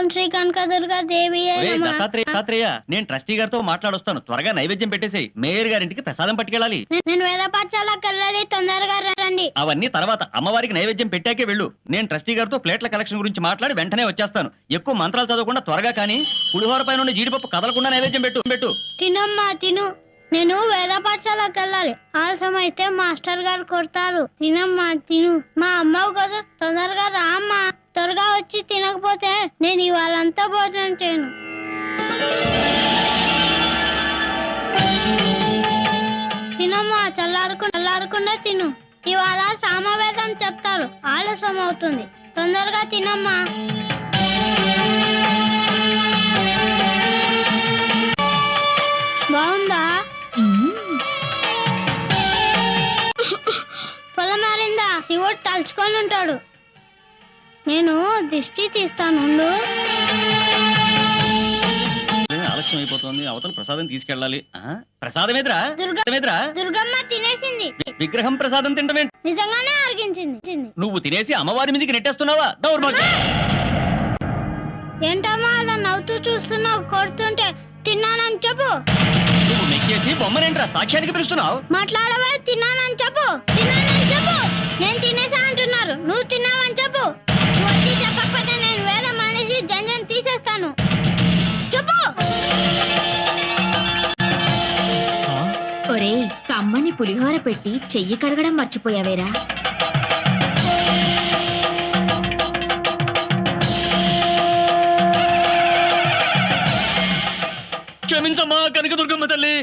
ఓం శ్రీ కనకదుర్గా దేవి దత్తాత్రేయ నేను ట్రస్టీ గారితో మాట్లాడొస్తాను. త్వరగా నైవేద్యం పెట్టేసేయ్. మేయర్ గారింటికి ప్రసాదం పట్టుకెళ్ళాలి. నేను వేద పాఠశాలకు వెళ్ళాలి, తొందరగా రండి. అవన్నీ తర్వాత, అమ్మవారికి నైవేద్యం పెట్టాకే వెళ్ళు. నేను ట్రస్టీ గారితో ప్లేట్ల కలెక్షన్ గురించి మాట్లాడి వెంటనే వచ్చేస్తాను. ఎక్కువ మంత్రాలు చదవకుండా త్వరగా కానీ పులిహోర పై నుండి జీడిపప్పు కదలకుండా నైవేద్యం పెట్టు. తినమ్మా తిను. నేను వేద పాఠశాలకు వెళ్ళాలి, ఆలస్యం అయితే మాస్టర్ గారు కొడతారు. తినమ్మా తిను. మా అమ్మవు కదా, తొందరగా రా అమ్మా. త్వరగా వచ్చి తినకపోతే నేను ఇవాళంతా భోజనం చేయను. తినమ్మా, చల్లారకుండా తిను. ఇవాళ సామవేదం చెప్తారు, ఆలస్యం అవుతుంది. తొందరగా తినమ్మా. బాగుందా? పొలం మారిందా? శివుడు తలుచుకొని ఉంటాడు. నేను దిష్టి తీస్తాను. ఆలస్యం అయిపోతుంది, అవతల ప్రసాదం తీసుకెళ్ళాలి. ప్రసాదం ఎదురా దుర్గమ్మ తినేసింది. విగ్రహం ప్రసాదం తింటమే నిజంగానే అరిగించింది. నువ్వు తినేసి అమ్మవారి మీదకి నెట్టేస్తున్నావా? దౌర్భాగ్యం. ఏంటమ్మా అలా నవ్వుతూ చూస్తున్నావు? కొడుతుంటే తిన్నానని చెప్పు. నువ్వు నెక్కేసి బొమ్మనేంట్రా సాక్ష్యానికి పిలుస్తున్నావు? మాట్లాడవే. తిన్నానని చెప్పు. నేను తినేసా అంటున్నారు, నువ్వు తిన్నావని చెప్పు. నువ్వు వచ్చి చెప్పకపోతే నేను వేరే మానేసి జంజం తీసేస్తాను. చెప్పు. ఒరే, కమ్మని పులిహోర పెట్టి చెయ్యి కడగడం మర్చిపోయావేరా? క్షమించమ్మా కనకదుర్గమ్మ తల్లి.